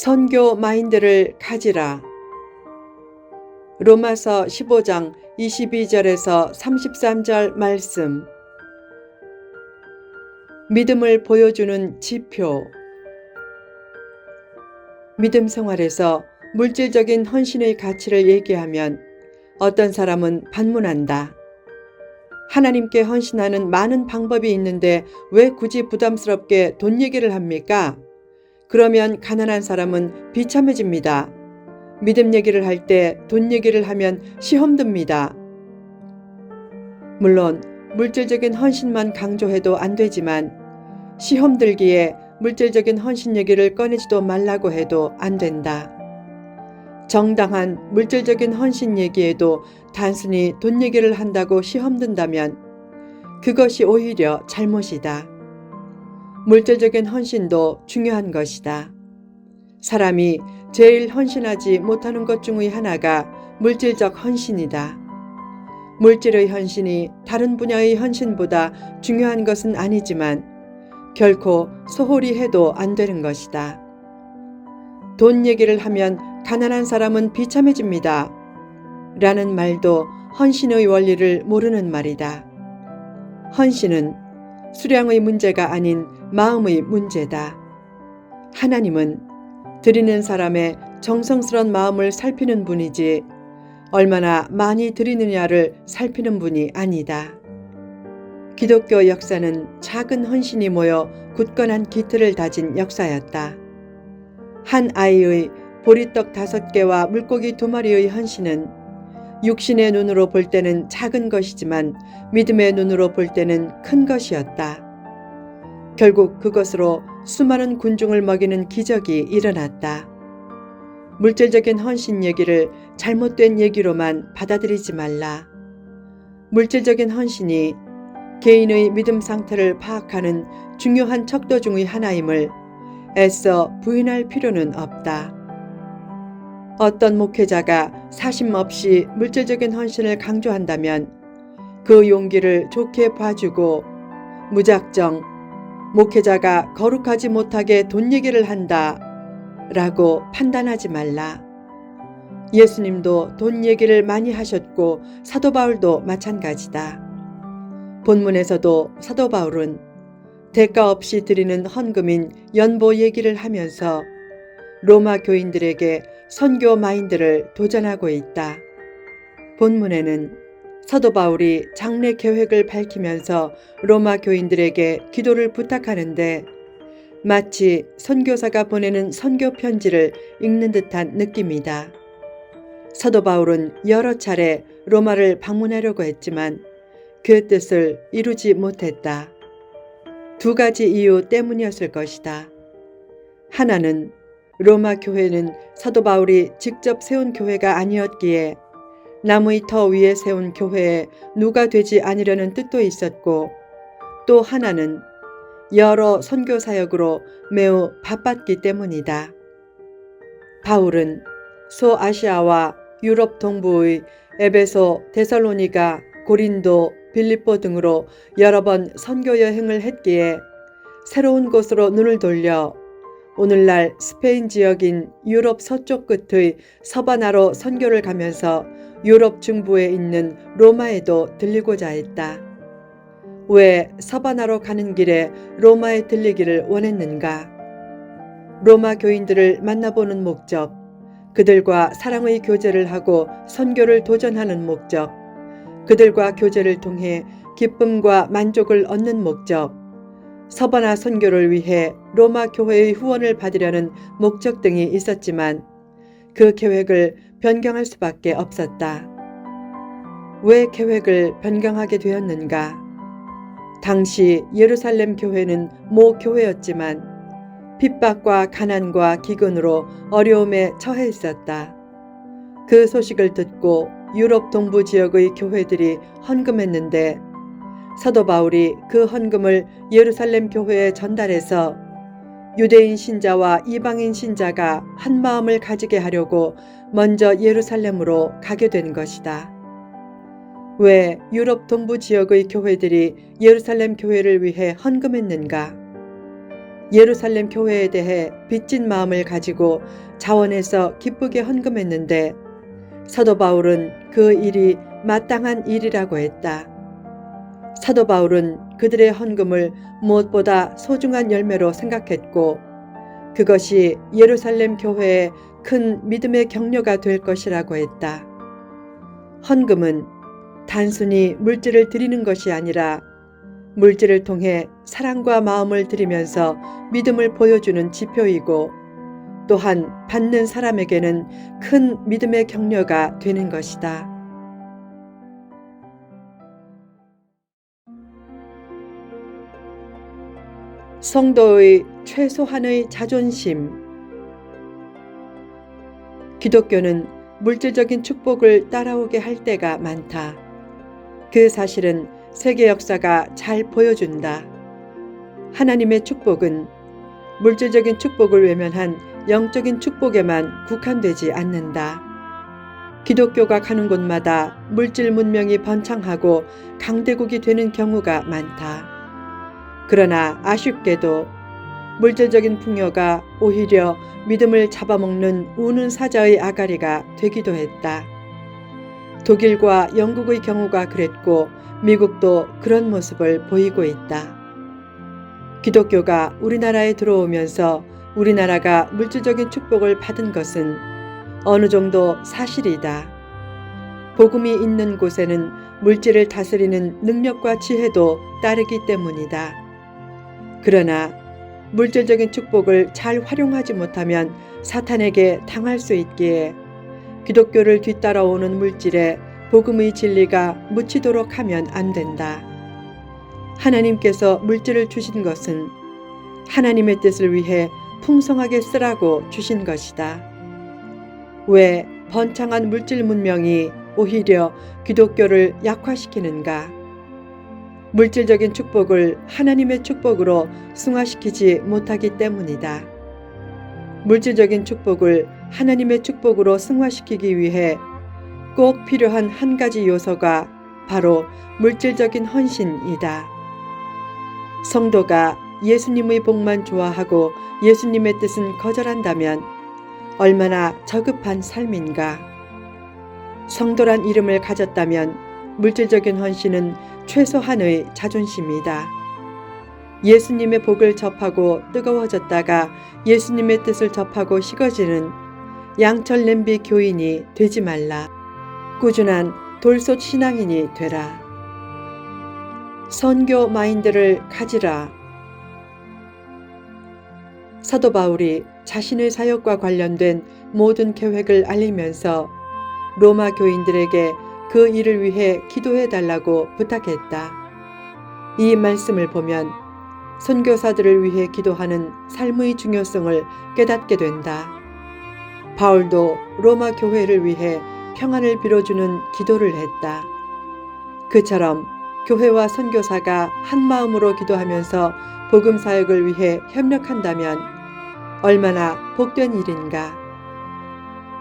선교 마인드를 가지라. 로마서 15장 22절에서 33절 말씀. 믿음을 보여주는 지표. 믿음 생활에서 물질적인 헌신의 가치를 얘기하면 어떤 사람은 반문한다. 하나님께 헌신하는 많은 방법이 있는데 왜 굳이 부담스럽게 돈 얘기를 합니까? 그러면 가난한 사람은 비참해집니다. 믿음 얘기를 할 때 돈 얘기를 하면 시험 듭니다. 물론 물질적인 헌신만 강조해도 안 되지만 시험 들기에 물질적인 헌신 얘기를 꺼내지도 말라고 해도 안 된다. 정당한 물질적인 헌신 얘기에도 단순히 돈 얘기를 한다고 시험 든다면 그것이 오히려 잘못이다. 물질적인 헌신도 중요한 것이다. 사람이 제일 헌신하지 못하는 것 중의 하나가 물질적 헌신이다. 물질의 헌신이 다른 분야의 헌신보다 중요한 것은 아니지만 결코 소홀히 해도 안 되는 것이다. 돈 얘기를 하면 가난한 사람은 비참해집니다. 라는 말도 헌신의 원리를 모르는 말이다. 헌신은 수량의 문제가 아닌 마음의 문제다. 하나님은 드리는 사람의 정성스런 마음을 살피는 분이지 얼마나 많이 드리느냐를 살피는 분이 아니다. 기독교 역사는 작은 헌신이 모여 굳건한 기틀을 다진 역사였다. 한 아이의 보리떡 5개와 물고기 2마리의 헌신은 육신의 눈으로 볼 때는 작은 것이지만 믿음의 눈으로 볼 때는 큰 것이었다. 결국 그것으로 수많은 군중을 먹이는 기적이 일어났다. 물질적인 헌신 얘기를 잘못된 얘기로만 받아들이지 말라. 물질적인 헌신이 개인의 믿음 상태를 파악하는 중요한 척도 중의 하나임을 애써 부인할 필요는 없다. 어떤 목회자가 사심 없이 물질적인 헌신을 강조한다면 그 용기를 좋게 봐주고 무작정 목회자가 거룩하지 못하게 돈 얘기를 한다 라고 판단하지 말라. 예수님도 돈 얘기를 많이 하셨고 사도 바울도 마찬가지다. 본문에서도 사도 바울은 대가 없이 드리는 헌금인 연보 얘기를 하면서 로마 교인들에게 선교 마인드를 도전하고 있다. 본문에는 사도 바울이 장래 계획을 밝히면서 로마 교인들에게 기도를 부탁하는데 마치 선교사가 보내는 선교 편지를 읽는 듯한 느낌이다. 사도 바울은 여러 차례 로마를 방문하려고 했지만 그 뜻을 이루지 못했다. 2가지 이유 때문이었을 것이다. 하나는 로마 교회는 사도 바울이 직접 세운 교회가 아니었기에 남의 터 위에 세운 교회에 누가 되지 않으려는 뜻도 있었고, 또 하나는 여러 선교 사역으로 매우 바빴기 때문이다. 바울은 소아시아와 유럽 동부의 에베소, 데살로니가, 고린도, 빌립보 등으로 여러 번 선교 여행을 했기에 새로운 곳으로 눈을 돌려 오늘날 스페인 지역인 유럽 서쪽 끝의 서바나로 선교를 가면서 유럽 중부에 있는 로마에도 들리고자 했다. 왜 서바나로 가는 길에 로마에 들리기를 원했는가? 로마 교인들을 만나보는 목적, 그들과 사랑의 교제를 하고 선교를 도전하는 목적, 그들과 교제를 통해 기쁨과 만족을 얻는 목적, 서바나 선교를 위해 로마 교회의 후원을 받으려는 목적 등이 있었지만 그 계획을 변경할 수밖에 없었다. 왜 계획을 변경하게 되었는가? 당시 예루살렘 교회는 모 교회였지만 핍박과 가난과 기근으로 어려움에 처해 있었다. 그 소식을 듣고 유럽 동부 지역의 교회들이 헌금했는데 사도 바울이 그 헌금을 예루살렘 교회에 전달해서 유대인 신자와 이방인 신자가 한 마음을 가지게 하려고 먼저 예루살렘으로 가게 된 것이다. 왜 유럽 동부 지역의 교회들이 예루살렘 교회를 위해 헌금했는가? 예루살렘 교회에 대해 빚진 마음을 가지고 자원해서 기쁘게 헌금했는데 사도 바울은 그 일이 마땅한 일이라고 했다. 사도 바울은 그들의 헌금을 무엇보다 소중한 열매로 생각했고 그것이 예루살렘 교회에 큰 믿음의 격려가 될 것이라고 했다. 헌금은 단순히 물질을 드리는 것이 아니라 물질을 통해 사랑과 마음을 드리면서 믿음을 보여주는 지표이고 또한 받는 사람에게는 큰 믿음의 격려가 되는 것이다. 성도의 최소한의 자존심. 기독교는 물질적인 축복을 따라오게 할 때가 많다. 그 사실은 세계 역사가 잘 보여준다. 하나님의 축복은 물질적인 축복을 외면한 영적인 축복에만 국한되지 않는다. 기독교가 가는 곳마다 물질 문명이 번창하고 강대국이 되는 경우가 많다. 그러나 아쉽게도 물질적인 풍요가 오히려 믿음을 잡아먹는 우는 사자의 아가리가 되기도 했다. 독일과 영국의 경우가 그랬고 미국도 그런 모습을 보이고 있다. 기독교가 우리나라에 들어오면서 우리나라가 물질적인 축복을 받은 것은 어느 정도 사실이다. 복음이 있는 곳에는 물질을 다스리는 능력과 지혜도 따르기 때문이다. 그러나 물질적인 축복을 잘 활용하지 못하면 사탄에게 당할 수 있기에 기독교를 뒤따라오는 물질에 복음의 진리가 묻히도록 하면 안 된다. 하나님께서 물질을 주신 것은 하나님의 뜻을 위해 풍성하게 쓰라고 주신 것이다. 왜 번창한 물질 문명이 오히려 기독교를 약화시키는가? 물질적인 축복을 하나님의 축복으로 승화시키지 못하기 때문이다. 물질적인 축복을 하나님의 축복으로 승화시키기 위해 꼭 필요한 한 가지 요소가 바로 물질적인 헌신이다. 성도가 예수님의 복만 좋아하고 예수님의 뜻은 거절한다면 얼마나 저급한 삶인가. 성도란 이름을 가졌다면 물질적인 헌신은 최소한의 자존심이다. 예수님의 복을 접하고 뜨거워졌다가 예수님의 뜻을 접하고 식어지는 양철 냄비 교인이 되지 말라. 꾸준한 돌솥 신앙인이 되라. 선교 마인드를 가지라. 사도 바울이 자신의 사역과 관련된 모든 계획을 알리면서 로마 교인들에게 그 일을 위해 기도해 달라고 부탁했다. 이 말씀을 보면 선교사들을 위해 기도하는 삶의 중요성을 깨닫게 된다. 바울도 로마 교회를 위해 평안을 빌어주는 기도를 했다. 그처럼 교회와 선교사가 한 마음으로 기도하면서 복음 사역을 위해 협력한다면 얼마나 복된 일인가.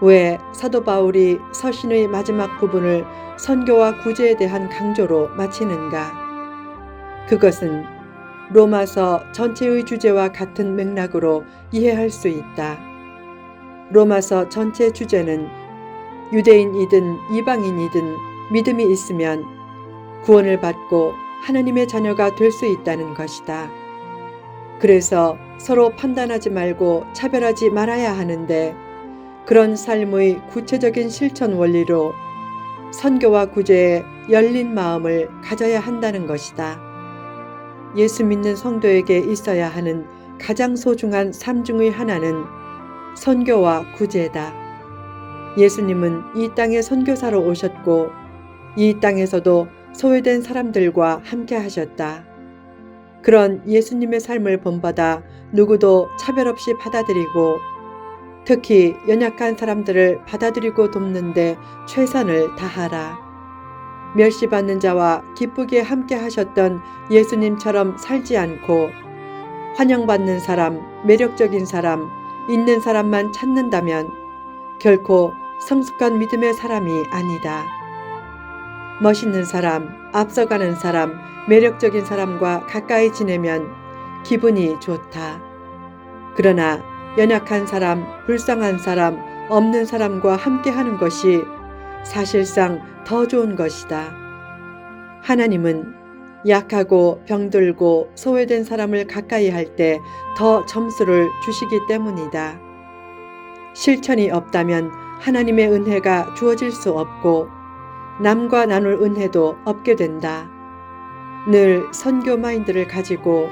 왜 사도 바울이 서신의 마지막 부분을 선교와 구제에 대한 강조로 마치는가? 그것은 로마서 전체의 주제와 같은 맥락으로 이해할 수 있다. 로마서 전체 주제는 유대인이든 이방인이든 믿음이 있으면 구원을 받고 하나님의 자녀가 될 수 있다는 것이다. 그래서 서로 판단하지 말고 차별하지 말아야 하는데 그런 삶의 구체적인 실천 원리로 선교와 구제에 열린 마음을 가져야 한다는 것이다. 예수 믿는 성도에게 있어야 하는 가장 소중한 삶 중의 하나는 선교와 구제다. 예수님은 이 땅에 선교사로 오셨고 이 땅에서도 소외된 사람들과 함께 하셨다. 그런 예수님의 삶을 본받아 누구도 차별 없이 받아들이고 특히 연약한 사람들을 받아들이고 돕는데 최선을 다하라. 멸시받는 자와 기쁘게 함께 하셨던 예수님처럼 살지 않고 환영받는 사람, 매력적인 사람, 있는 사람만 찾는다면 결코 성숙한 믿음의 사람이 아니다. 멋있는 사람, 앞서가는 사람, 매력적인 사람과 가까이 지내면 기분이 좋다. 그러나 연약한 사람, 불쌍한 사람, 없는 사람과 함께 하는 것이 사실상 더 좋은 것이다. 하나님은 약하고 병들고 소외된 사람을 가까이 할 때 더 점수를 주시기 때문이다. 실천이 없다면 하나님의 은혜가 주어질 수 없고 남과 나눌 은혜도 없게 된다. 늘 선교 마인드를 가지고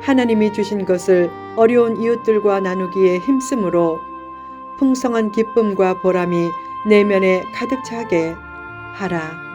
하나님이 주신 것을 어려운 이웃들과 나누기에 힘쓰므로 풍성한 기쁨과 보람이 내면에 가득 차게 하라.